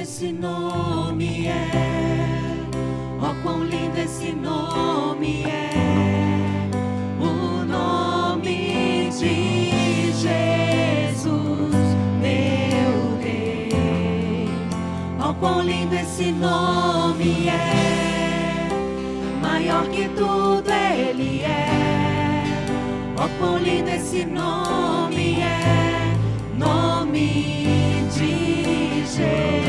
esse nome é, ó quão lindo esse nome é, o nome de Jesus, meu Rei. Ó quão lindo esse nome é, maior que tudo ele é. Ó quão lindo esse nome é, nome de Jesus.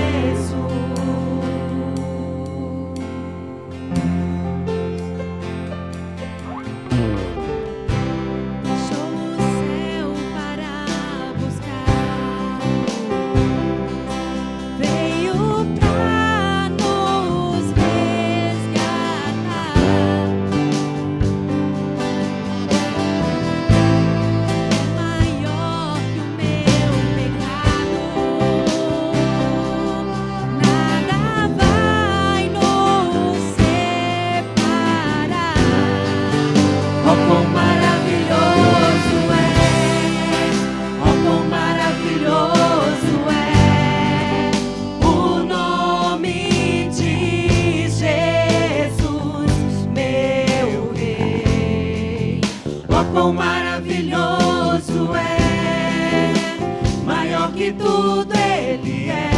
Deixou o céu para buscar, veio pra nos resgatar. Maior que o meu pecado, nada vai nos separar. Ó quão maravilhoso é, ó quão maravilhoso é o nome de Jesus, meu Rei. Ó quão maravilhoso é, maior que tudo ele é.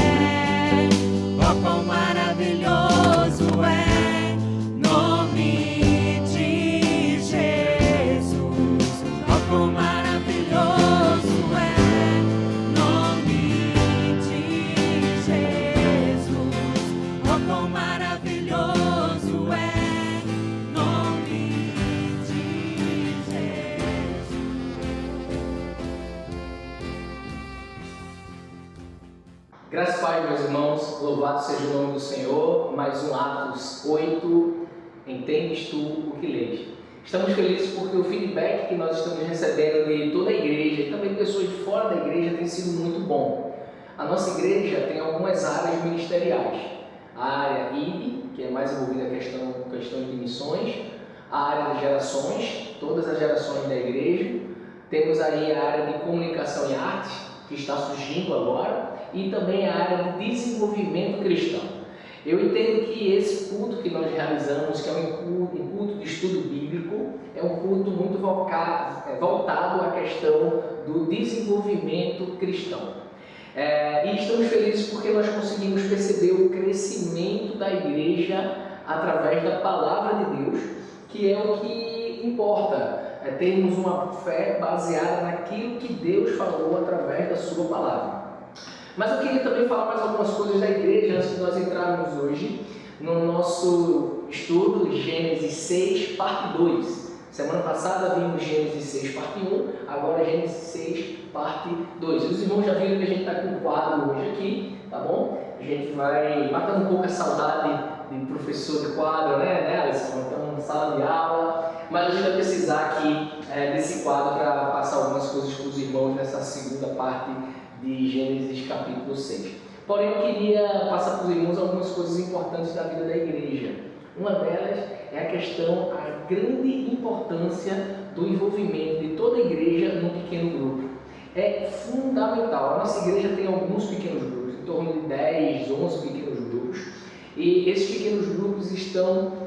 Ó quão maravilhoso é, nome de Jesus. Ó quão maravilhoso é, nome de Jesus. Ó quão maravilhoso é, nome de Jesus. Graças a Deus, meus irmãos, louvado seja o nome do Senhor. Mais um Atos 8, entendes tu o que lês. Estamos felizes porque o feedback que nós estamos recebendo de toda a igreja e também de pessoas de fora da igreja tem sido muito bom. A nossa igreja tem algumas áreas ministeriais. A área ID, que é mais envolvida em questão de missões, a área das gerações, todas as gerações da igreja. Temos aí a área de comunicação e arte, que está surgindo agora, e também a área de desenvolvimento cristão. Eu entendo que esse culto que nós realizamos, que é um culto de estudo bíblico, é um culto muito voltado à questão do desenvolvimento cristão. E estamos felizes porque nós conseguimos perceber o crescimento da igreja através da palavra de Deus, que é o que importa. Termos uma fé baseada naquilo que Deus falou através da sua palavra. Mas eu queria também falar mais algumas coisas da igreja antes de nós entrarmos hoje no nosso estudo Gênesis 6, parte 2. Semana passada vimos Gênesis 6, parte 1, agora Gênesis 6, parte 2. Os irmãos já viram que a gente está com um quadro hoje aqui, tá bom? A gente vai matando um pouco a saudade de professor de quadro, né, Alisson? Então, sala de aula. Mas a gente vai precisar aqui desse quadro para passar algumas coisas para os irmãos nessa segunda parte de Gênesis capítulo 6. Porém, eu queria passar para os irmãos algumas coisas importantes da vida da igreja. Uma delas é a questão, a grande importância do envolvimento de toda a igreja num pequeno grupo. É fundamental. A nossa igreja tem alguns pequenos grupos, em torno de 10, 11 pequenos grupos, e esses pequenos grupos estão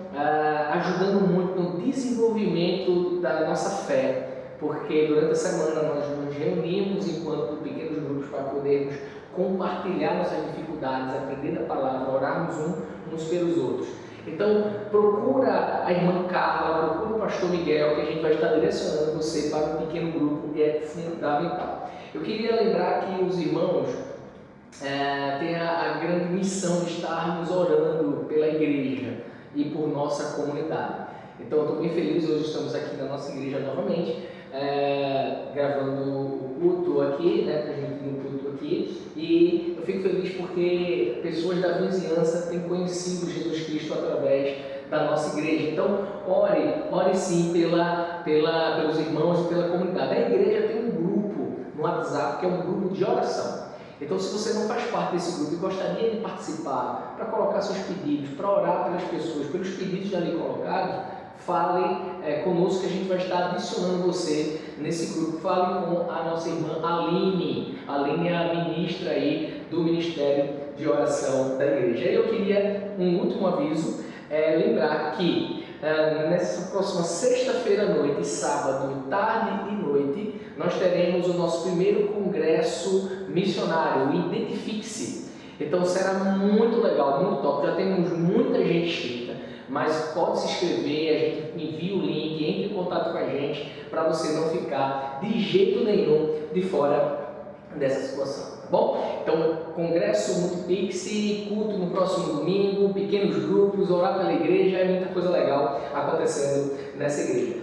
ajudando muito no desenvolvimento da nossa fé, porque durante a semana nós nos reunimos enquanto pequenos grupos para podermos compartilhar nossas dificuldades, aprender a palavra, orarmos uns pelos outros. Então, procura a irmã Carla, procura o pastor Miguel, que a gente vai estar direcionando você para um pequeno grupo, que é fundamental. Eu queria lembrar que os irmãos têm a grande missão de estarmos orando pela igreja e por nossa comunidade. Então, eu estou bem feliz, hoje estamos aqui na nossa igreja novamente, gravando o culto aqui, né, para a gente ir no culto aqui, e eu fico feliz porque pessoas da vizinhança têm conhecido Jesus Cristo através da nossa igreja. Então, ore sim pelos irmãos e pela comunidade. A igreja tem um grupo no WhatsApp que é um grupo de oração. Então, se você não faz parte desse grupo e gostaria de participar, para colocar seus pedidos, para orar pelas pessoas, pelos pedidos ali colocados, fale conosco que a gente vai estar adicionando você nesse grupo. Fale com a nossa irmã Aline. Aline é a ministra aí do Ministério de oração da igreja. E eu queria um último aviso, lembrar que nessa próxima sexta-feira à noite, sábado, tarde e noite, nós teremos o nosso primeiro congresso missionário, o Identifique-se. Então será muito legal, muito top. Já temos muita gente inscrita, mas pode se inscrever, a gente envia o link, entre em contato com a gente para você não ficar de jeito nenhum de fora dessa situação, tá bom? Então, congresso Multipix, culto no próximo domingo, pequenos grupos, orar pela igreja, muita coisa legal acontecendo nessa igreja.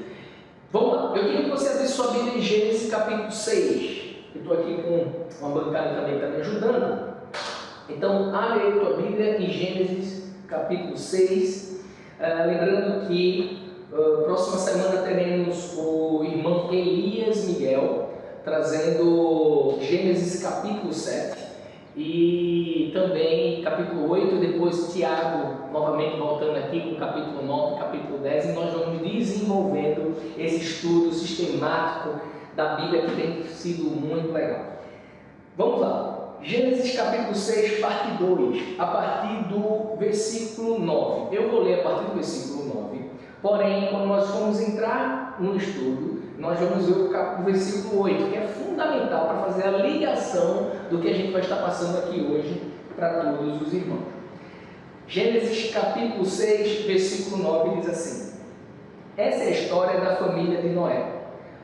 Vamos lá, eu queria que você abrisse sua Bíblia em Gênesis capítulo 6. Eu estou aqui com uma bancada também que está me ajudando. Então, abre aí tua Bíblia em Gênesis capítulo 6. Lembrando que próxima semana teremos o irmão Elias Miguel trazendo Gênesis capítulo 7 e também capítulo 8, e depois Tiago novamente voltando aqui com capítulo 9, capítulo 10, e nós vamos desenvolvendo esse estudo sistemático da Bíblia que tem sido muito legal. Vamos lá, Gênesis capítulo 6, parte 2, a partir do versículo 9. Eu vou ler a partir do versículo 9, porém, quando nós formos entrar no estudo, nós vamos ver o versículo 8, que é fundamental para fazer a ligação do que a gente vai estar passando aqui hoje para todos os irmãos. Gênesis capítulo 6, versículo 9 diz assim: essa é a história da família de Noé.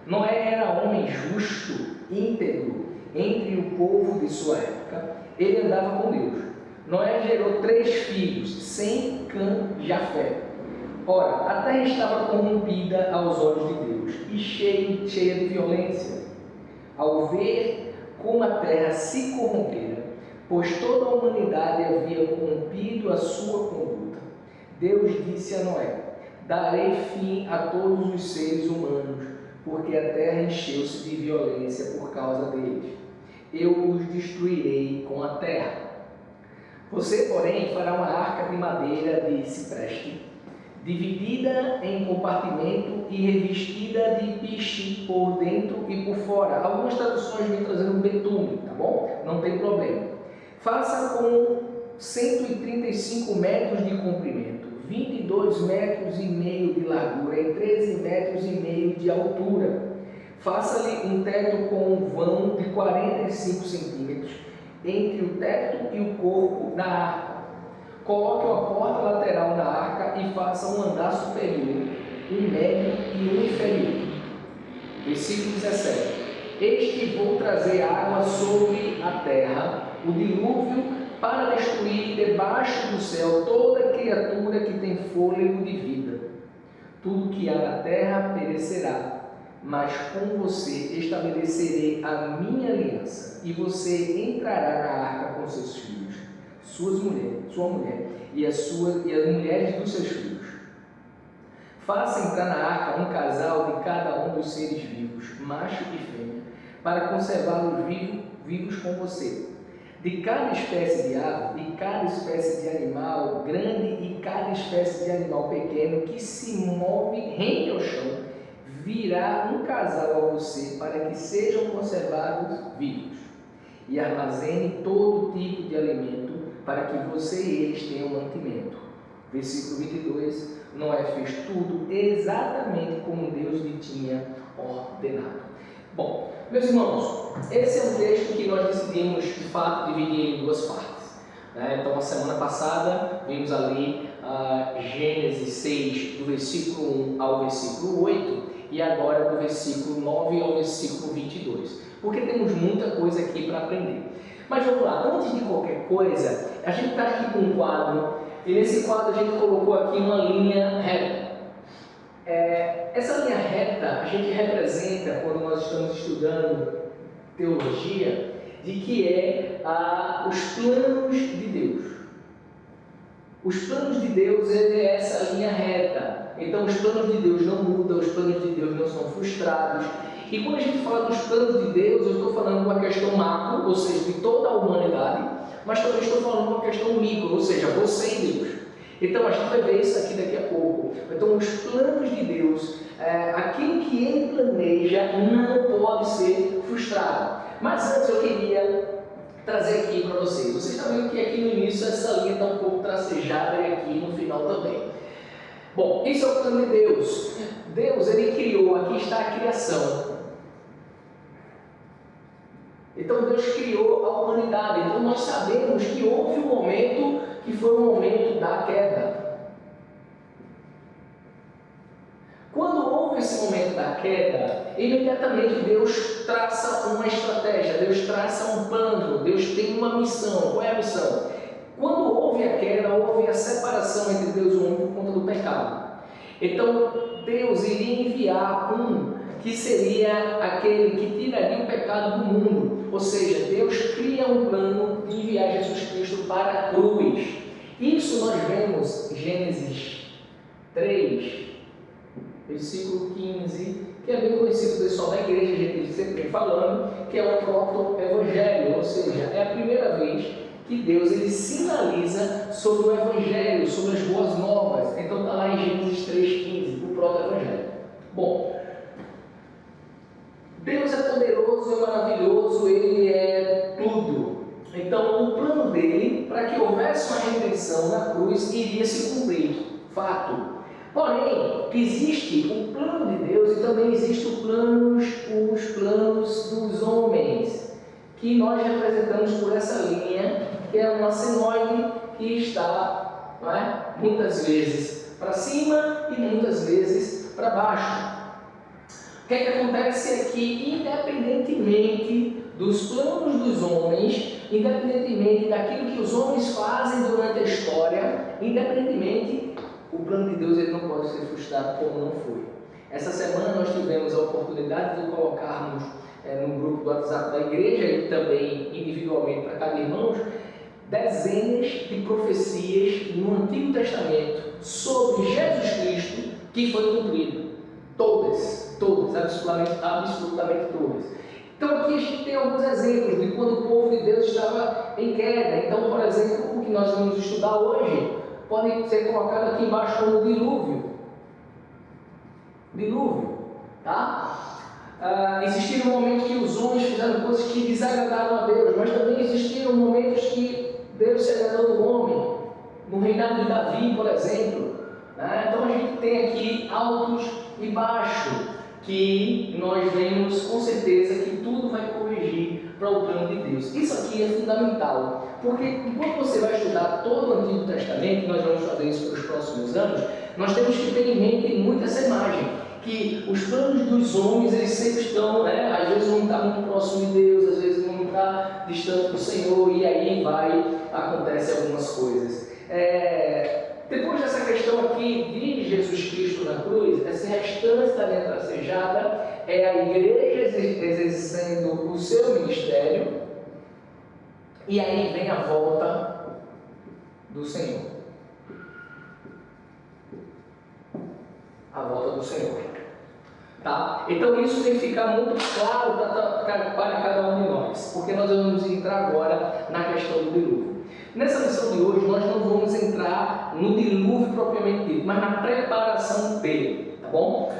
Noé era homem justo, íntegro, entre o povo de sua época. Ele andava com Deus. Noé gerou 3 filhos, Sem, Cã e Jafé. Ora, a terra estava corrompida aos olhos de Deus e cheia de violência. Ao ver como a terra se corrompera, pois toda a humanidade havia corrompido a sua conduta, Deus disse a Noé: darei fim a todos os seres humanos, porque a terra encheu-se de violência por causa deles. Eu os destruirei com a terra. Você, porém, fará uma arca de madeira de cipreste, dividida em compartimento e revestida de piche por dentro e por fora. Algumas traduções vêm trazendo betume, tá bom? Não tem problema. Faça com 135 metros de comprimento, 22 metros e meio de largura e 13 metros e meio de altura. Faça-lhe um teto com um vão de 45 centímetros entre o teto e o corpo da arca. Coloque uma porta lateral na arca e faça um andar superior, um médio e um inferior. Versículo 17. Eis que vou trazer água sobre a terra, o dilúvio, para destruir debaixo do céu toda criatura que tem fôlego de vida. Tudo que há na terra perecerá, mas com você estabelecerei a minha aliança, e você entrará na arca com seus filhos, sua mulher e as mulheres dos seus filhos. Faça entrar na arca um casal de cada um dos seres vivos, macho e fêmea, para conservá-los vivos com você. De cada espécie de ave, de cada espécie de animal grande e cada espécie de animal pequeno que se move rente ao chão, virá um casal a você para que sejam conservados vivos. E armazene todo tipo de alimento para que você e eles tenham mantimento. Versículo 22, Noé fez tudo exatamente como Deus lhe tinha ordenado. Bom, meus irmãos, esse é um texto que nós decidimos, de fato, dividir em 2 partes. Então, a semana passada, vimos ali Gênesis 6, do versículo 1 ao versículo 8, e agora do versículo 9 ao versículo 22, porque temos muita coisa aqui para aprender. Mas vamos lá, antes de qualquer coisa, a gente está aqui com um quadro, e nesse quadro a gente colocou aqui uma linha reta. Essa linha reta a gente representa, quando nós estamos estudando teologia, de que os planos de Deus. Os planos de Deus é essa linha reta. Então os planos de Deus não mudam, os planos de Deus não são frustrados. E quando a gente fala dos planos de Deus, eu estou falando de uma questão macro, ou seja, de toda a humanidade, mas também estou falando de uma questão micro, ou seja, você e Deus. Então a gente vai ver isso aqui daqui a pouco. Então os planos de Deus, aquilo que Ele planeja não pode ser frustrado. Mas antes eu queria trazer aqui para vocês. Vocês estão vendo que aqui no início essa linha está um pouco tracejada e aqui no final também. Bom, isso é o plano de Deus. Deus, ele criou, aqui está a criação. Então Deus criou a humanidade. Então nós sabemos que houve um momento que foi o momento da queda. Quando houve esse momento da queda, imediatamente Deus traça uma estratégia, Deus traça um plano, Deus tem uma missão. Qual é a missão? Quando houve a queda, houve a separação entre Deus e o homem por conta do pecado. Então Deus iria enviar um que seria aquele que tiraria o pecado do mundo. Ou seja, Deus cria um plano de enviar Jesus Cristo para a cruz. Isso nós vemos em Gênesis 3, versículo 15, que é bem conhecido do pessoal da igreja, a gente sempre vem falando, que é o proto-evangelho, ou seja, é a primeira vez que Deus ele sinaliza sobre o evangelho, sobre as boas novas. Então está lá em Gênesis 3,15, o proto-evangelho. Bom, Deus é poderoso, é maravilhoso, Ele é tudo. Então o plano dele, para que houvesse uma redenção na cruz, iria se cumprir, fato. Porém, existe o plano de Deus e também existem os planos dos homens, que nós representamos por essa linha, que é uma senoide que está, não é, muitas vezes para cima e muitas vezes para baixo. O que acontece é que, independentemente dos planos dos homens, independentemente daquilo que os homens fazem durante a história, independentemente, o plano de Deus ele não pode ser frustrado como não foi. Essa semana nós tivemos a oportunidade de colocarmos no grupo do WhatsApp da igreja e também individualmente para cada irmão, dezenas de profecias no Antigo Testamento sobre Jesus Cristo que foi cumprido. Todas, absolutamente todas. Então aqui a gente tem alguns exemplos de quando o povo de Deus estava em queda. Então, por exemplo, o que nós vamos estudar hoje pode ser colocado aqui embaixo como dilúvio. Dilúvio, tá? Existiram momentos que os homens fizeram coisas que desagradaram a Deus, mas também existiram momentos que Deus se agradou do homem. No reinado de Davi, por exemplo. Então a gente tem aqui altos e baixos, que nós vemos com certeza que tudo vai corrigir para o plano de Deus. Isso aqui é fundamental, porque enquanto você vai estudar todo o Antigo Testamento, nós vamos fazer isso pelos próximos anos, nós temos que ter em mente muito essa imagem, que os planos dos homens, eles sempre estão, às vezes um está muito próximo de Deus, às vezes um está distante do Senhor, e aí acontecem algumas coisas. Depois dessa questão aqui de Jesus Cristo na cruz, essa restante da linha tracejada é a igreja exercendo o seu ministério, e aí vem a volta do Senhor. A volta do Senhor. Tá? Então isso tem que ficar muito claro para cada um de nós, porque nós vamos entrar agora na questão do dilúvio. Nessa lição de hoje nós não vamos entrar no dilúvio propriamente dito, mas na preparação dele, tá bom?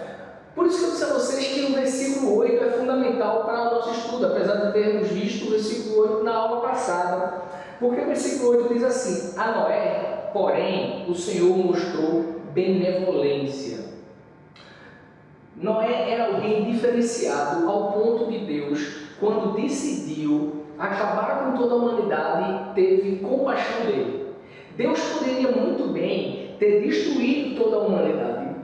Por isso que eu disse a vocês que o versículo 8 é fundamental para o nosso estudo, apesar de termos visto o versículo 8 na aula passada, porque o versículo 8 diz assim: a Noé, porém, o Senhor mostrou benevolência. Noé era alguém diferenciado ao ponto de Deus, quando decidiu acabar com toda a humanidade, teve compaixão dele. Deus poderia muito bem ter destruído toda a humanidade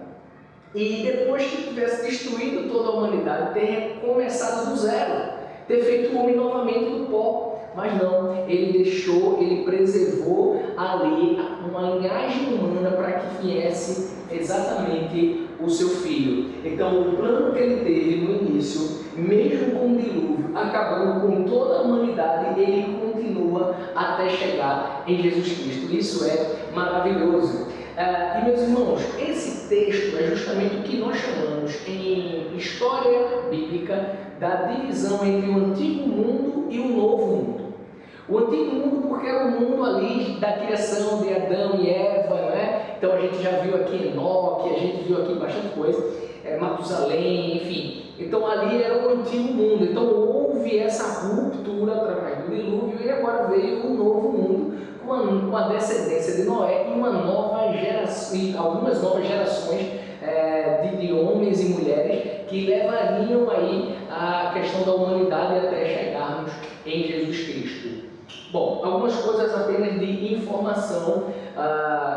e depois que tivesse destruído toda a humanidade, ter recomeçado do zero, ter feito o homem novamente do pó. Mas não, ele deixou, ele preservou ali uma linhagem humana para que viesse exatamente o seu filho. Então o plano que ele teve no início, mesmo com o dilúvio, acabando com toda a humanidade, ele continua até chegar em Jesus Cristo. Isso é maravilhoso. E meus irmãos, esse texto é justamente o que nós chamamos em história bíblica da divisão entre o antigo mundo e o novo mundo. O antigo mundo porque era o mundo ali da criação de Adão e Eva, né? Então a gente já viu aqui Enoque, a gente viu aqui bastante coisa, Matusalém, enfim. Então ali era o antigo mundo. Então houve houve essa ruptura através do dilúvio e agora veio um novo mundo com a descendência de Noé e uma nova geração, e algumas novas gerações de homens e mulheres que levariam aí a questão da humanidade até chegarmos em Jesus Cristo. Bom, algumas coisas apenas de informação.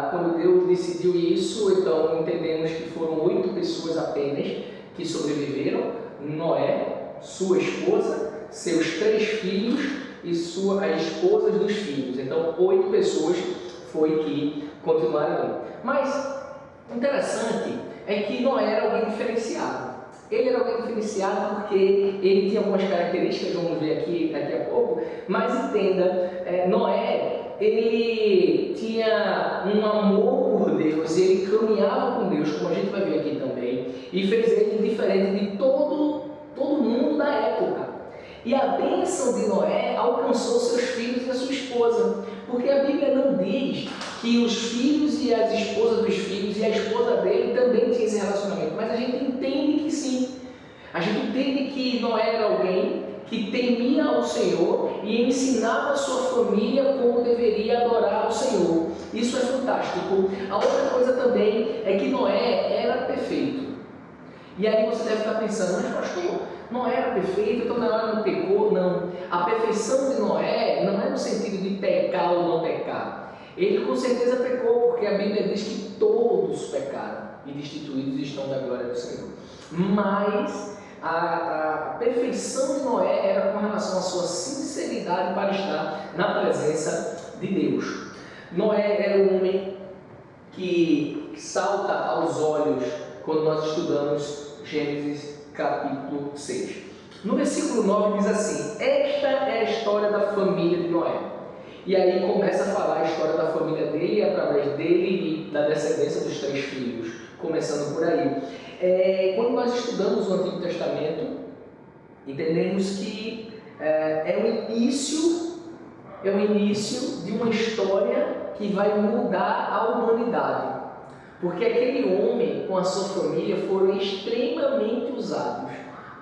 Quando Deus decidiu isso, então entendemos que foram 8 pessoas apenas que sobreviveram: Noé, sua esposa, seus 3 filhos e as esposas dos filhos. Então 8 pessoas foi que continuaram ali. Mas o interessante é que Noé era alguém diferenciado. Ele era alguém diferenciado porque ele tinha algumas características, vamos ver aqui daqui a pouco, mas entenda, Noé, ele tinha um amor por Deus, ele caminhava com Deus, como a gente vai ver aqui também, e fez ele diferente de todo mundo da época. E a bênção de Noé alcançou seus filhos e a sua esposa, porque a Bíblia não diz que os filhos e as esposas dos filhos e a esposa dele também tinham esse relacionamento, mas a gente entende que sim. A gente entende que Noé era alguém que temia ao Senhor e ensinava a sua família como deveria adorar ao Senhor. Isso é fantástico. A outra coisa também é que Noé era perfeito. E aí você deve estar pensando, mas pastor, Noé era perfeito, então Noé não pecou? Não. A perfeição de Noé não é no sentido de pecar ou não pecar. Ele com certeza pecou, porque a Bíblia diz que todos pecaram e destituídos estão da glória do Senhor. Mas a perfeição de Noé era com relação à sua sinceridade para estar na presença de Deus. Noé era um homem que salta aos olhos quando nós estudamos Gênesis capítulo 6. No versículo 9 diz assim: esta é a história da família de Noé. E aí começa a falar a história da família dele, através dele e da descendência dos 3 filhos, começando por aí. Quando nós estudamos o Antigo Testamento, entendemos que é o início de uma história que vai mudar a humanidade. Porque aquele homem com a sua família foram extremamente usados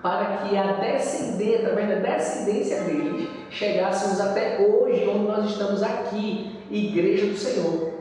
para que através da descendência deles, chegássemos até hoje, onde nós estamos aqui, Igreja do Senhor.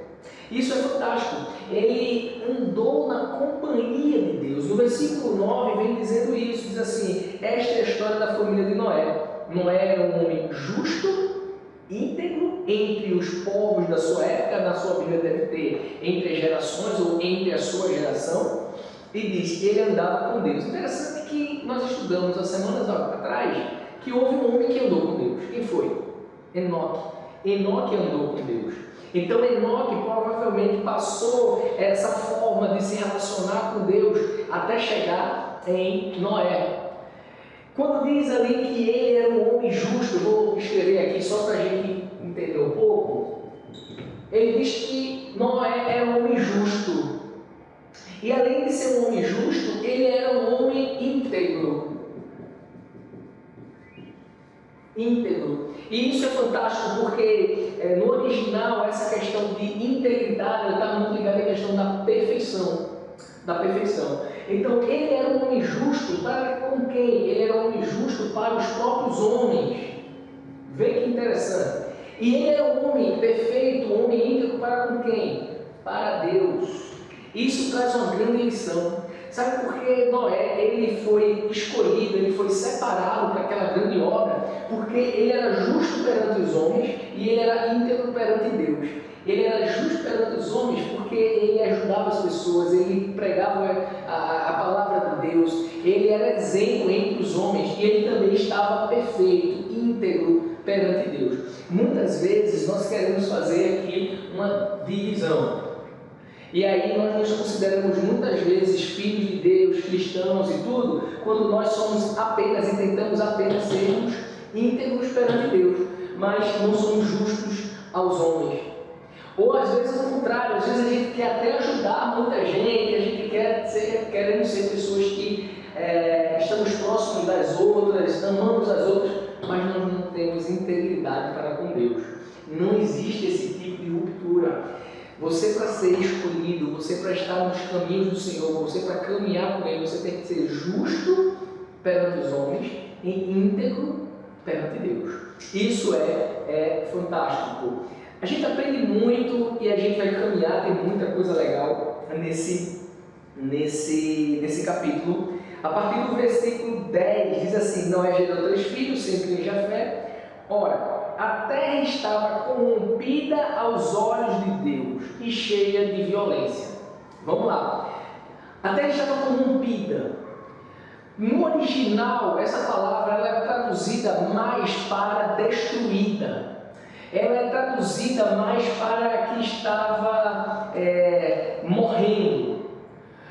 Isso é fantástico. Ele andou na companhia de Deus. No versículo 9 vem dizendo isso, diz assim: esta é a história da família de Noé. Noé era um homem justo, íntegro entre os povos da sua época. Na sua Bíblia deve ter entre as gerações ou entre a sua geração. E diz que ele andava com Deus. Interessante que nós estudamos há semanas atrás que houve um homem que andou com Deus. Quem foi? Enoque. Enoque andou com Deus. Então Enoque provavelmente passou essa forma de se relacionar com Deus até chegar em Noé. Quando diz ali que ele era um homem justo, eu vou escrever aqui só para a gente entender um pouco. Ele diz que Noé era um homem justo. E além de ser um homem justo, ele era um homem íntegro. E isso é fantástico porque no original essa questão de integridade está muito ligada à questão da perfeição. Então ele era um homem justo para com quem? Ele era um homem justo para os próprios homens. Vê que interessante. E ele era um homem perfeito, um homem íntegro para com quem? Para Deus. Isso traz uma grande lição. Sabe por que Noé ele foi escolhido, ele foi separado para aquela grande obra? Porque ele era justo perante os homens e ele era íntegro perante Deus. Ele era justo perante os homens porque ele ajudava as pessoas, ele pregava a palavra de Deus, ele era exemplo entre os homens e ele também estava perfeito, íntegro perante Deus. Muitas vezes nós queremos fazer aqui uma divisão. E aí nós nos consideramos muitas vezes filhos de Deus, cristãos e tudo, quando nós somos apenas e tentamos apenas sermos íntegros perante Deus, mas não somos justos aos homens. Ou às vezes ao contrário, às vezes a gente quer até ajudar muita gente, a gente queremos ser pessoas que estamos próximos das outras, amamos as outras, mas nós não temos integridade para com Deus. Não existe esse tipo de ruptura. Você, para ser escolhido, você para estar nos caminhos do Senhor, você para caminhar com Ele, você tem que ser justo perante os homens e íntegro perante Deus. Isso é fantástico. A gente aprende muito e a gente vai caminhar, tem muita coisa legal nesse capítulo. A partir do versículo 10 diz assim: Noé gerou 3 filhos, sempre em Jafé. Ora, a terra estava corrompida aos olhos de Deus e cheia de violência. Vamos lá. A terra estava corrompida. No original, essa palavra ela é traduzida mais para destruída. Ela é traduzida mais para que estava morrendo.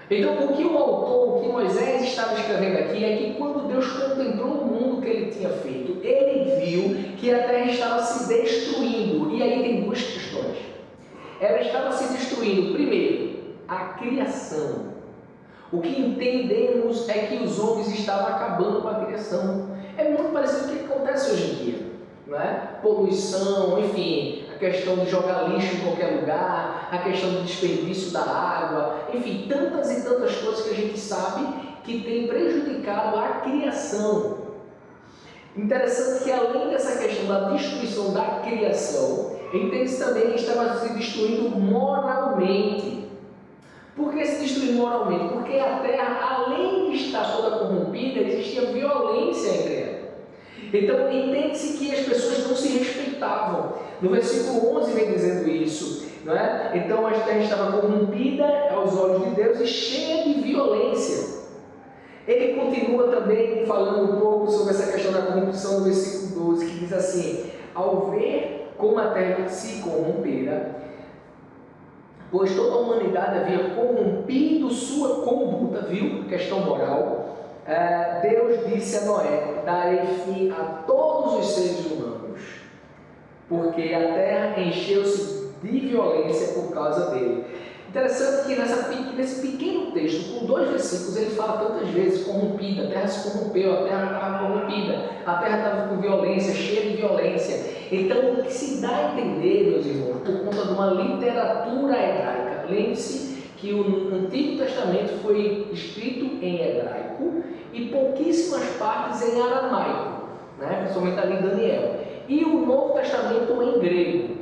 Então, o que o autor, o que Moisés estava escrevendo aqui é que quando Deus contemplou o mundo que ele tinha feito, ele viu que a terra estava se destruindo. E aí tem 2 questões. Ela estava se destruindo, primeiro, a criação. O que entendemos é que os homens estavam acabando com a criação. É muito parecido com o que acontece hoje em dia, não é? Poluição, enfim, a questão de jogar lixo em qualquer lugar, a questão do desperdício da água, enfim, tantas e tantas coisas que a gente sabe que tem prejudicado a criação. Interessante que além dessa questão da destruição da criação, entende-se também que estava se destruindo moralmente. Por que se destruir moralmente? Porque a terra, além de estar toda corrompida, existia violência entre ela. Então, entende-se que as pessoas não se respeitavam. No versículo 11 vem dizendo isso, não é? Então, a terra estava corrompida aos olhos de Deus e cheia de violência. Ele continua também falando um pouco sobre essa questão da corrupção no versículo 12, que diz assim: ao ver como a terra se corrompera, pois toda a humanidade havia corrompido sua conduta, viu? Questão moral. Deus disse a Noé: darei fim a todos os seres humanos, porque a terra encheu-se de violência por causa dele. Interessante que nesse pequeno texto, com 2 versículos, ele fala tantas vezes corrompida, a terra se corrompeu, a terra estava corrompida, a terra estava com violência, cheia de violência. Então, o que se dá a entender, meus irmãos, por conta de uma literatura hebraica, lembre-se que o Antigo Testamento foi escrito em hebraico e pouquíssimas partes em aramaico, né? Principalmente ali em Daniel, e o Novo Testamento em grego.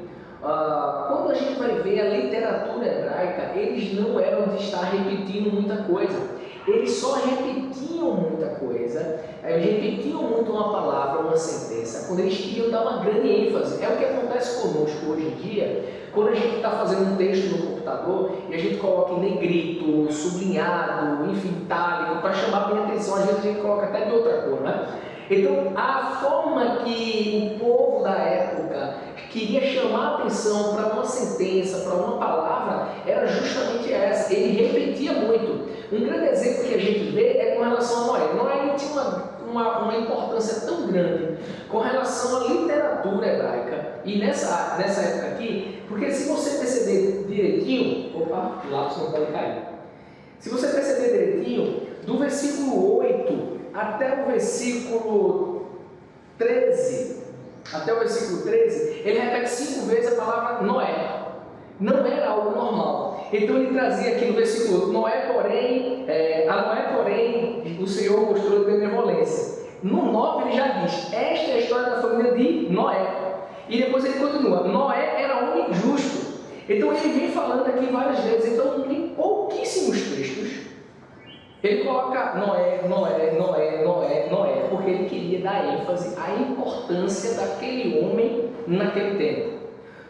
Quando a gente vai ver a literatura hebraica, eles não eram de estar repetindo muita coisa, eles só repetiam muita coisa, repetiam muito uma palavra, uma sentença, quando eles queriam dar uma grande ênfase. É o que acontece conosco hoje em dia, quando a gente está fazendo um texto no computador e a gente coloca em negrito, sublinhado, enfim, itálico, para chamar bem a atenção, às vezes a gente coloca até de outra cor, né? Então, a forma que o povo da época queria chamar a atenção para uma sentença, para uma palavra, era justamente essa. Ele repetia muito. Um grande exemplo que a gente vê é com relação a Noé. Noé tinha uma importância tão grande com relação à literatura hebraica. E nessa época aqui, porque se você perceber direitinho... Opa, o lápis não pode cair. Se você perceber direitinho, do versículo 8 até o versículo 13, ele repete 5 vezes a palavra Noé. Não era algo normal. Então ele trazia aqui no versículo 8, a Noé, porém, o Senhor mostrou benevolência. No 9 ele já diz: esta é a história da família de Noé. E depois ele continua: Noé era homem justo. Então ele vem falando aqui várias vezes. Então em pouquíssimos textos ele coloca Noé, porque ele queria dar ênfase à importância daquele homem naquele tempo.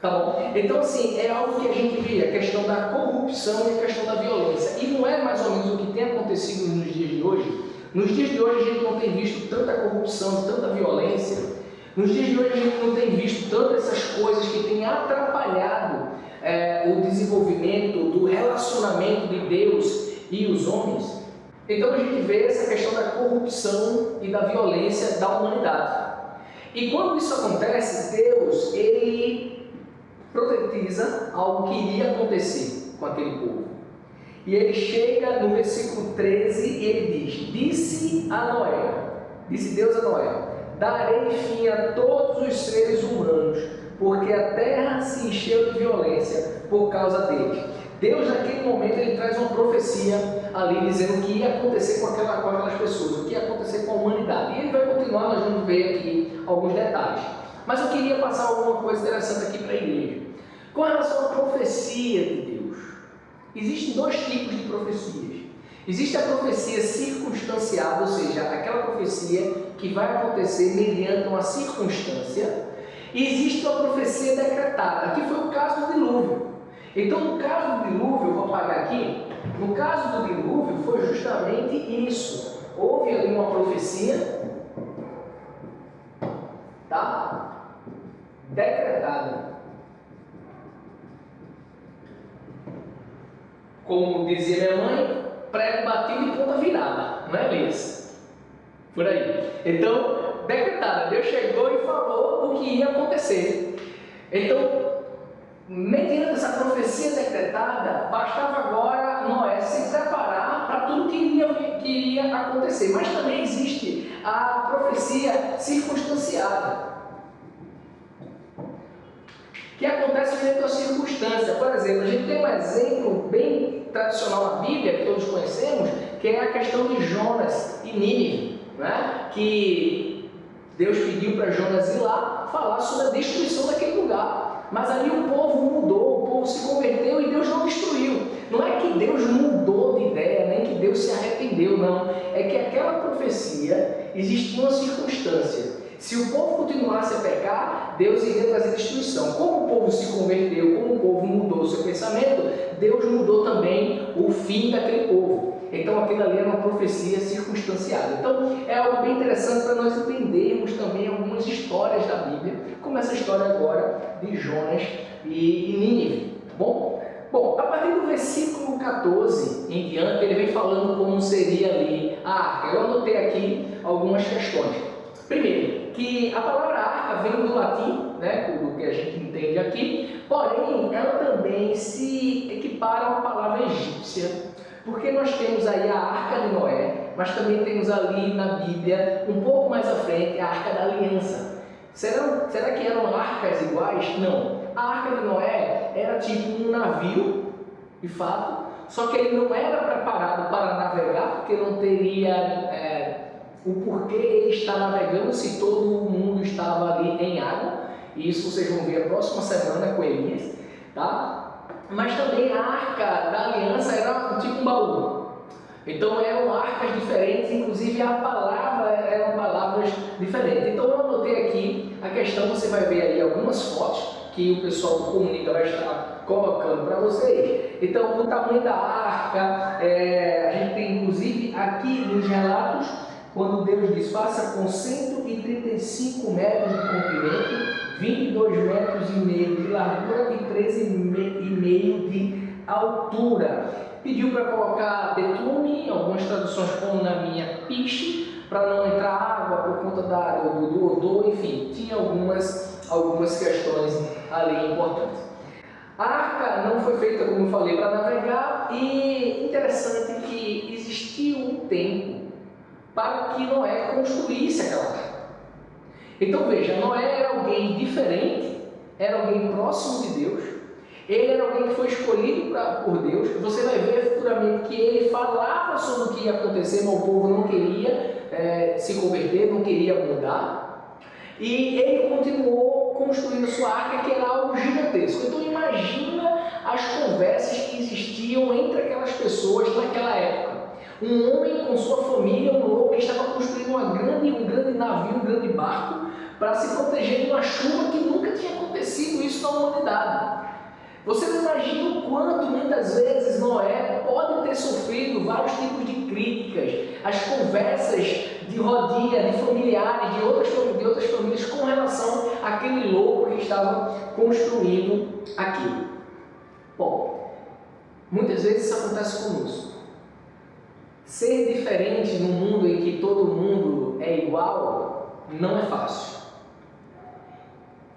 Tá bom? Então, assim, é algo que a gente vê, a questão da corrupção e a questão da violência. E não é mais ou menos o que tem acontecido nos dias de hoje. Nos dias de hoje a gente não tem visto tanta corrupção, tanta violência. Nos dias de hoje a gente não tem visto tantas essas coisas que têm atrapalhado o desenvolvimento do relacionamento de Deus e os homens. Então a gente vê essa questão da corrupção e da violência da humanidade. E quando isso acontece, Deus, ele profetiza algo que iria acontecer com aquele povo. E ele chega no versículo 13 e ele diz: disse Deus a Noé, darei fim a todos os seres humanos, porque a terra se encheu de violência por causa deles. Deus, naquele momento, ele traz uma profecia ali, dizendo o que ia acontecer com aquelas pessoas, o que ia acontecer com a humanidade. E ele vai continuar, nós vamos ver aqui alguns detalhes. Mas eu queria passar alguma coisa interessante aqui para a igreja. Com relação à profecia de Deus, existem dois tipos de profecias. Existe a profecia circunstanciada, ou seja, aquela profecia que vai acontecer mediante uma circunstância, e existe uma profecia decretada, que foi o caso do dilúvio. Então, no caso do dilúvio, eu vou apagar aqui, no caso do dilúvio foi justamente isso. Houve ali uma profecia, tá? Decretada. Como dizia minha mãe, prego batido e ponta virada, não é, Elias? Por aí. Então, decretada, Deus chegou e falou o que ia acontecer. Então, mediante essa profecia decretada, bastava agora Noé se preparar para tudo que iria acontecer. Mas também existe a profecia circunstanciada, que acontece dentro da circunstância. Por exemplo, a gente tem um exemplo bem tradicional na Bíblia, que todos conhecemos, que é a questão de Jonas e Nínive, né? Que Deus pediu para Jonas ir lá falar sobre a destruição daquele lugar. Mas ali o povo mudou, o povo se converteu e Deus não destruiu. Não é que Deus mudou de ideia, nem que Deus se arrependeu, não. É que aquela profecia existia uma circunstância. Se o povo continuasse a pecar, Deus iria trazer destruição. Como o povo se converteu, como o povo mudou o seu pensamento, Deus mudou também o fim daquele povo. Então aquilo ali era uma profecia circunstanciada. Então é algo bem interessante para nós entendermos também algumas histórias da Bíblia, como essa história agora de Jonas e Nínive. Bom, a partir do versículo 14 em diante, ele vem falando como seria ali a arca. Eu anotei aqui algumas questões. Primeiro, que a palavra arca vem do latim, né, do que a gente entende aqui, porém ela também se equipara a uma palavra egípcia, porque nós temos aí a Arca de Noé, mas também temos ali na Bíblia, um pouco mais à frente, a Arca da Aliança. Será que eram arcas iguais? Não. A Arca de Noé era tipo um navio, de fato, só que ele não era preparado para navegar, porque não teria o porquê ele está navegando se todo o mundo estava ali em água. E isso vocês vão ver a próxima semana com Elias, tá? Mas também a Arca da Aliança era tipo um baú. Então eram arcas diferentes, inclusive a palavra eram palavras diferentes. Então eu anotei aqui a questão, você vai ver aí algumas fotos que o pessoal do Comunica vai estar colocando para vocês. Então o tamanho da arca, a gente tem inclusive aqui nos relatos, quando Deus diz, faça com 135 metros de comprimento, 22 metros e meio de largura e 13,5 de altura. Pediu para colocar betume, algumas traduções como na minha piche, para não entrar água por conta do odor, enfim, tinha algumas questões ali importantes. A arca não foi feita, como eu falei, para navegar, e interessante que existiu um tempo para que Noé construísse aquela arca. Então veja, Noé era alguém diferente, era alguém próximo de Deus, ele era alguém que foi escolhido por Deus. Você vai ver futuramente que ele falava sobre o que ia acontecer, mas o povo não queria se converter, não queria mudar, e ele continuou construindo sua arca, que era algo gigantesco. Então imagina as conversas que existiam entre aquelas pessoas naquela época. Um homem com sua família, um louco, que estava construindo um grande navio, um grande barco, para se proteger de uma chuva que nunca tinha acontecido isso na humanidade. Você não imagina o quanto muitas vezes Noé pode ter sofrido vários tipos de críticas, as conversas de rodinha, de familiares, de outras famílias com relação àquele louco que estava construindo aquilo. Bom, muitas vezes isso acontece conosco. Ser diferente num mundo em que todo mundo é igual não é fácil.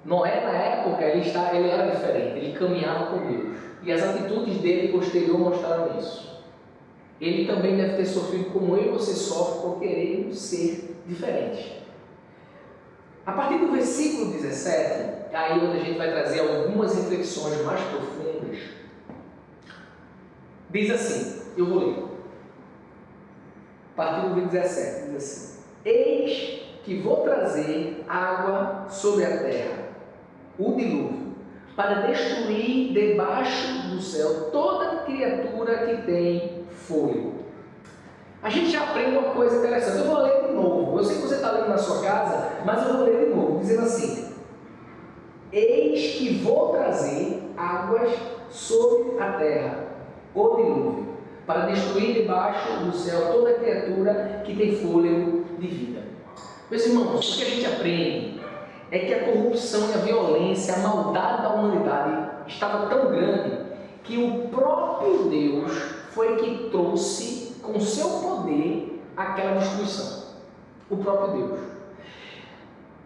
Noé, na época, ele era diferente, ele caminhava com Deus. E as atitudes dele posterior mostraram isso. Ele também deve ter sofrido como eu e você sofre por querer ser diferente. A partir do versículo 17, aí onde a gente vai trazer algumas reflexões mais profundas, diz assim, eu vou ler. A partir do 17, diz assim: eis que vou trazer água sobre a terra, o dilúvio, para destruir debaixo do céu toda criatura que tem fôlego. A gente já aprende uma coisa interessante. Eu vou ler de novo. Eu sei que você está lendo na sua casa, mas eu vou ler de novo, dizendo assim: eis que vou trazer águas sobre a terra, o dilúvio, para destruir debaixo do céu toda criatura que tem fôlego de vida. Meus irmãos, o que a gente aprende é que a corrupção e a violência, a maldade da humanidade estava tão grande que o próprio Deus foi que trouxe com seu poder aquela destruição. O próprio Deus.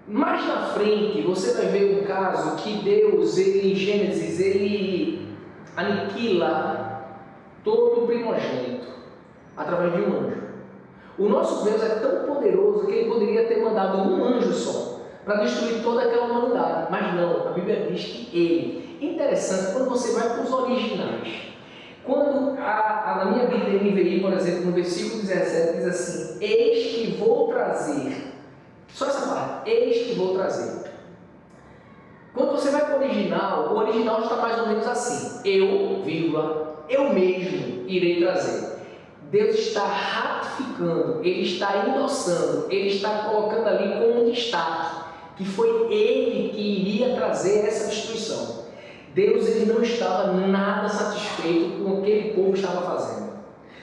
Mais na frente você vai ver um caso que Deus, em Gênesis, ele aniquila todo o primogênito através de um anjo. O nosso Deus é tão poderoso que ele poderia ter mandado um anjo só para destruir toda aquela humanidade, mas não, a Bíblia diz que ele. Interessante, quando você vai para os originais, quando na minha Bíblia NVI, por exemplo, no versículo 17 diz assim: eis que vou trazer, só essa parte, eis que vou trazer. Quando você vai para o original está mais ou menos assim: eu mesmo irei trazer. Deus está ratificando, ele está endossando, ele está colocando ali como um destaque que foi ele que iria trazer essa destruição. Deus, ele não estava nada satisfeito com o que aquele povo estava fazendo.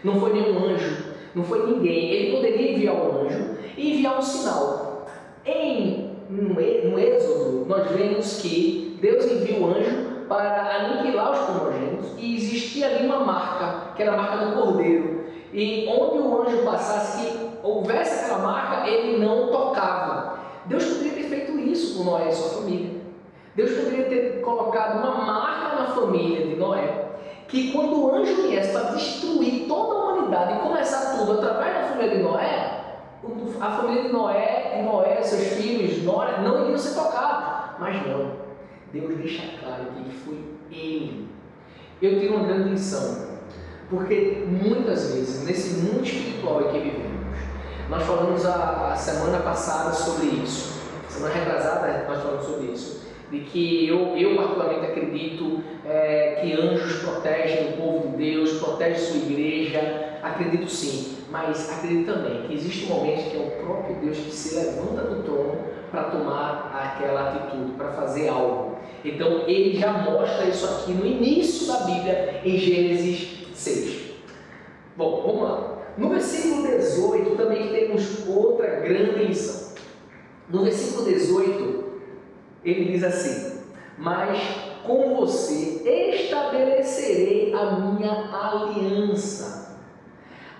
Não foi nenhum anjo, não foi ninguém. Ele poderia enviar um anjo e enviar um sinal. No Êxodo, nós vemos que Deus envia o anjo para aniquilar os primogênitos e existia ali uma marca, que era a marca do cordeiro. E onde o anjo passasse, que houvesse aquela marca, ele não tocava. Deus poderia ter feito isso com Noé e sua família. Deus poderia ter colocado uma marca na família de Noé, que quando o anjo viesse para destruir toda a humanidade e começar tudo através da família de Noé, a família de Noé, seus filhos, não iriam ser tocados. Mas não, Deus deixa claro que foi ele. Eu tenho uma grande lição, porque muitas vezes, nesse mundo espiritual em que vivemos, nós falamos a semana passada sobre isso, semana retrasada nós falamos sobre isso, de que eu particularmente acredito que anjos protegem o povo de Deus, protegem sua igreja, acredito sim, mas acredito também que existe um momento que é o próprio Deus que se levanta do trono para tomar aquela atitude, para fazer algo. Então ele já mostra isso aqui no início da Bíblia, em Gênesis 6. Bom, vamos lá. No versículo 18 também temos outra grande lição. No versículo 18, ele diz assim: mas com você estabelecerei a minha aliança.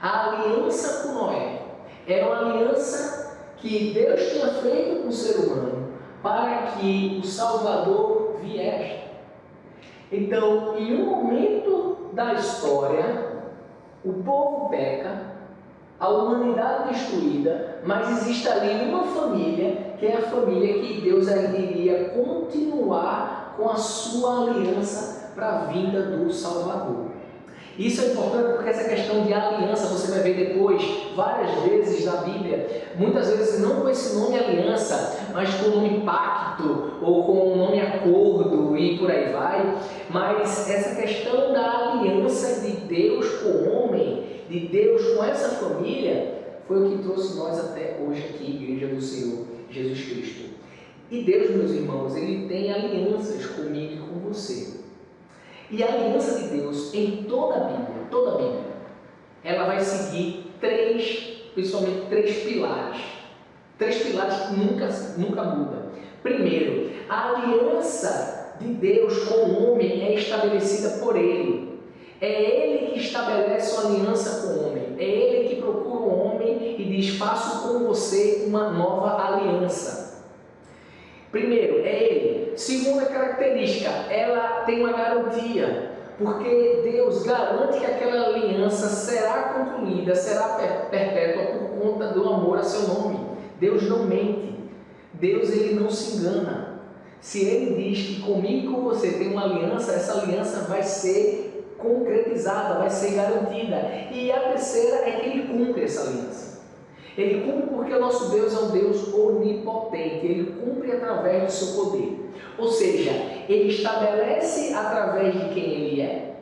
A aliança com Noé era uma aliança que Deus tinha feito com o ser humano para que o Salvador viesse. Então, em um momento da história, o povo peca, a humanidade destruída, mas existe ali uma família, que é a família que Deus iria continuar com a sua aliança para a vinda do Salvador. Isso é importante porque essa questão de aliança você vai ver depois várias vezes na Bíblia, muitas vezes não com esse nome aliança, mas com o nome pacto ou com o nome acordo e por aí vai. Mas essa questão da aliança de Deus com o homem, de Deus com essa família, foi o que trouxe nós até hoje aqui, Igreja do Senhor Jesus Cristo. E Deus, meus irmãos, ele tem alianças comigo e com você. E a aliança de Deus em toda a Bíblia, ela vai seguir principalmente três pilares que nunca mudam. Primeiro, a aliança de Deus com o homem é estabelecida por Ele. É Ele que estabelece uma aliança com o homem. É Ele que procura o homem e diz: faço com você uma nova aliança. Primeiro, é Ele. Segunda característica, ela tem uma garantia, porque Deus garante que aquela aliança será concluída, será perpétua por conta do amor a seu nome. Deus não mente, Deus ele não se engana. Se Ele diz que comigo e com você tem uma aliança, essa aliança vai ser concretizada, vai ser garantida. E a terceira é que Ele cumpre essa aliança. Ele cumpre porque o nosso Deus é um Deus onipotente. Ele cumpre através do seu poder. Ou seja, Ele estabelece através de quem Ele é.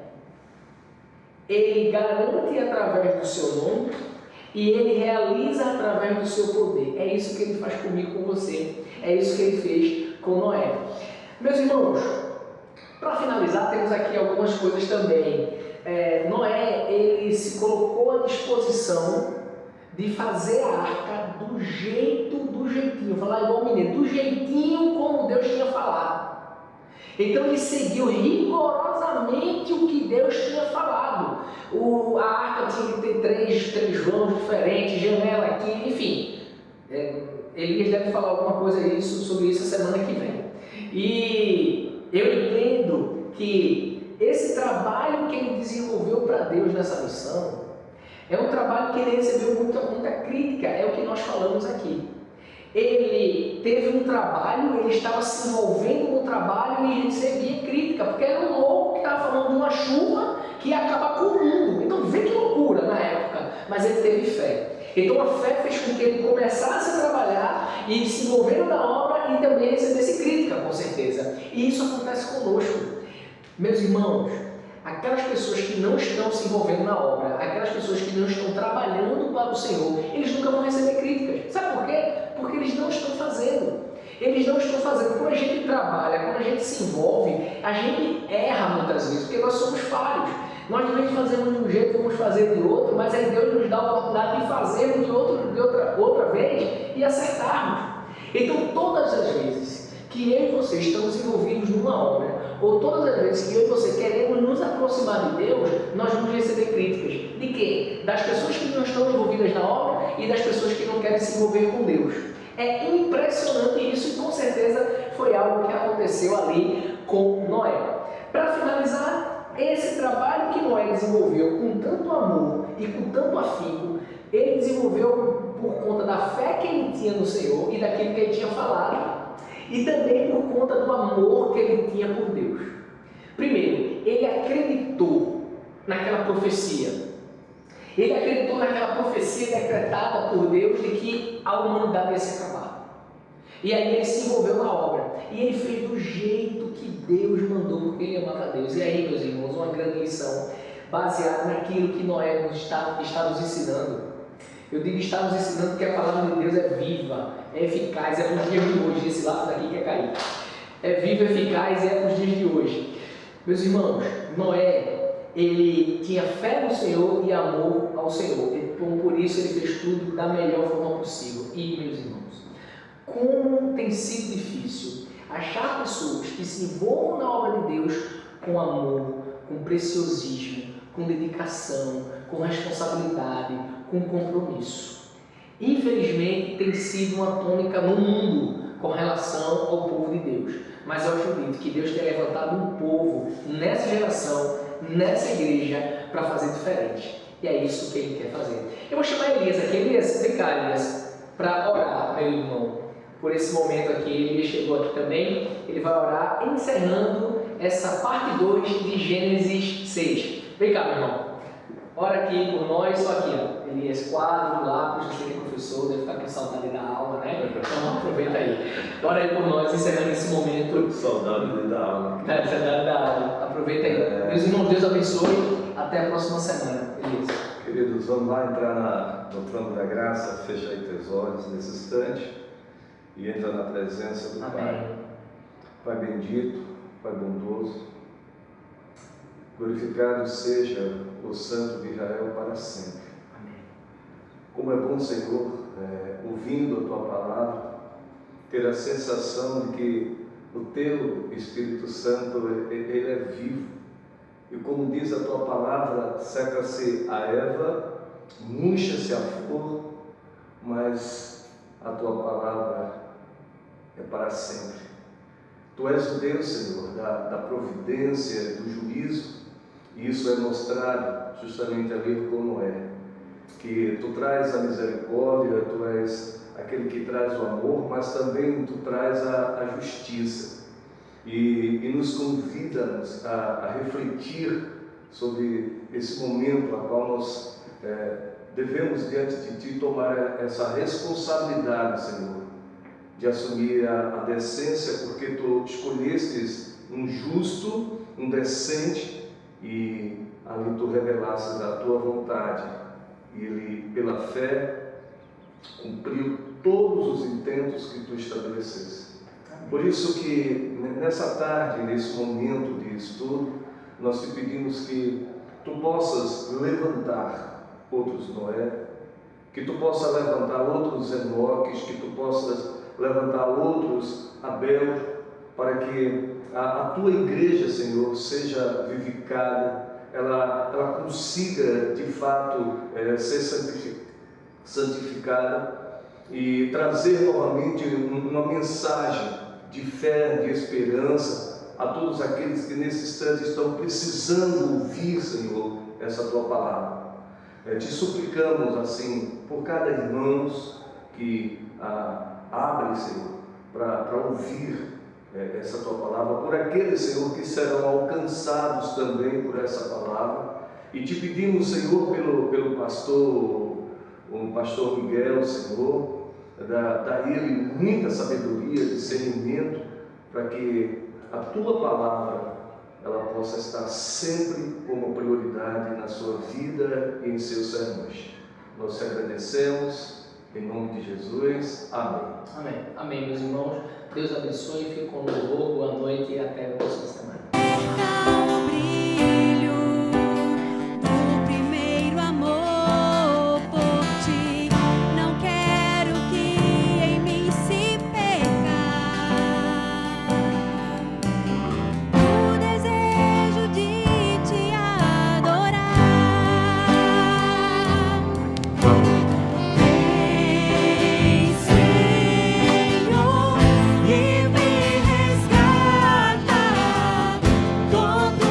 Ele garante através do seu nome. E Ele realiza através do seu poder. É isso que Ele faz comigo, com você. É isso que Ele fez com Noé. Meus irmãos, para finalizar, temos aqui algumas coisas também. Noé, ele se colocou à disposição de fazer a arca do jeitinho, falar igual o mineiro, do jeitinho como Deus tinha falado. Então ele seguiu rigorosamente o que Deus tinha falado. A arca tinha que ter três vãos diferentes, janela aqui, enfim. Elias deve falar alguma coisa sobre isso a semana que vem. E eu entendo que esse trabalho que ele desenvolveu para Deus nessa missão é um trabalho que ele recebeu muita crítica, é o que nós falamos aqui. Ele teve um trabalho, ele estava se envolvendo no trabalho e recebia crítica, porque era um louco que estava falando de uma chuva que ia acabar com o mundo. Então vê que loucura na época, mas ele teve fé. Então a fé fez com que ele começasse a trabalhar e se envolver na obra e também recebesse crítica, com certeza. E isso acontece conosco. Meus irmãos, aquelas pessoas que não estão se envolvendo na obra, aquelas pessoas que não estão trabalhando para o Senhor, eles nunca vão receber críticas. Sabe por quê? Porque eles não estão fazendo. Eles não estão fazendo. Quando a gente trabalha, quando a gente se envolve, a gente erra muitas vezes, porque nós somos falhos. Nós, de vez de fazermos de um jeito, vamos fazer de outro, mas aí Deus nos dá a oportunidade de fazermos de outra vez e acertarmos. Então, todas as vezes que eu e você estamos envolvidos numa obra, ou todas as vezes que eu e você queremos nos aproximar de Deus, nós vamos receber críticas. De quê? Das pessoas que não estão envolvidas na obra e das pessoas que não querem se envolver com Deus. É impressionante isso e com certeza foi algo que aconteceu ali com Noé. Para finalizar, esse trabalho que Noé desenvolveu com tanto amor e com tanto afinco, ele desenvolveu por conta da fé que ele tinha no Senhor e daquilo que ele tinha falado, e também por conta do amor que ele tinha por Deus. Primeiro, ele acreditou naquela profecia. Ele acreditou naquela profecia decretada por Deus de que a humanidade ia se acabar. E aí ele se envolveu na obra. E ele fez do jeito que Deus mandou, porque ele amava a Deus. E aí, meus irmãos, uma grande lição baseada naquilo que Noé está nos ensinando. Eu digo está nos ensinando porque a palavra de Deus é viva, é eficaz, é para os dias de hoje. Esse lápis aqui quer cair. É viva, eficaz e é para os dias de hoje. Meus irmãos, Noé, ele tinha fé no Senhor e amor ao Senhor. Então, por isso ele fez tudo da melhor forma possível. E, meus irmãos, como tem sido difícil achar pessoas que se envolvam na obra de Deus com amor, com preciosismo, com dedicação, com responsabilidade, com compromisso. Infelizmente, tem sido uma tônica no mundo com relação ao povo de Deus. Mas eu acredito que Deus tem levantado um povo nessa geração, nessa igreja, para fazer diferente. E é isso que Ele quer fazer. Eu vou chamar Elias aqui. Elias, vem cá, Elias, para orar, meu irmão, por esse momento aqui. Ele chegou aqui também. Ele vai orar encerrando essa parte 2 de Gênesis 6. Vem cá, meu irmão. Ora aqui por nós, só aqui, ó. Elias, quadro, lápis, você que é professor, deve ficar com saudade da aula, né? Então aproveita aí. Ora aí por nós, encerrando esse momento. Saudade da aula. Saudade da aula. Aproveita aí. Meus irmãos, Deus abençoe. Até a próxima semana. Elias. Queridos, vamos lá entrar no trono da graça, fecha aí teus olhos nesse instante e entra na presença do Amém. Pai. Pai bendito, Pai bondoso, glorificado seja o Santo de Israel para sempre. Amém. Como é bom, Senhor, ouvindo a Tua palavra, ter a sensação de que o Teu Espírito Santo, Ele é vivo. E como diz a Tua palavra, seca-se a erva, murcha-se a flor, mas a Tua palavra é para sempre. Tu és o Deus, Senhor, da providência, do juízo, e isso é mostrado justamente ali com Noé, que Tu traz a misericórdia, Tu és aquele que traz o amor, mas também Tu traz a justiça, e nos convida-nos a refletir sobre esse momento a qual nós devemos diante de Ti tomar essa responsabilidade, Senhor, de assumir a decência, porque Tu escolhestes um justo, um decente, e ali Tu revelastes a Tua vontade, e ele, pela fé, cumpriu todos os intentos que Tu estabeleceste. Por isso que nessa tarde, nesse momento de estudo, nós Te pedimos que Tu possas levantar outros Noé, que Tu possas levantar outros Enoques, que Tu possas levantar outros Abel, para que a Tua igreja, Senhor, seja vivificada, ela consiga de fato ser santificada e trazer novamente uma mensagem de fé, de esperança a todos aqueles que nesse instante estão precisando ouvir, Senhor, essa Tua palavra. Te suplicamos assim por cada irmão que abre, Senhor, para ouvir essa Tua palavra, por aqueles, Senhor, que serão alcançados também por essa palavra, e Te pedimos, Senhor, pelo pastor, o pastor Miguel, Senhor, dá a ele muita sabedoria, discernimento, para que a Tua palavra ela possa estar sempre como prioridade na sua vida e em seus sermões. Nós te agradecemos, em nome de Jesus. Amém. Amém. Amém, meus irmãos. Deus abençoe, fique com louvor, boa noite e até a próxima semana. O brilho do primeiro amor por Ti, não quero que em mim se perca o desejo de Te adorar. Vem, Senhor, e me resgata todo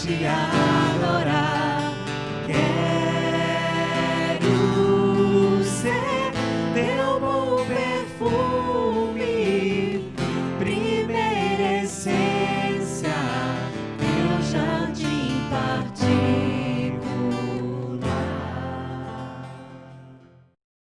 te adorar.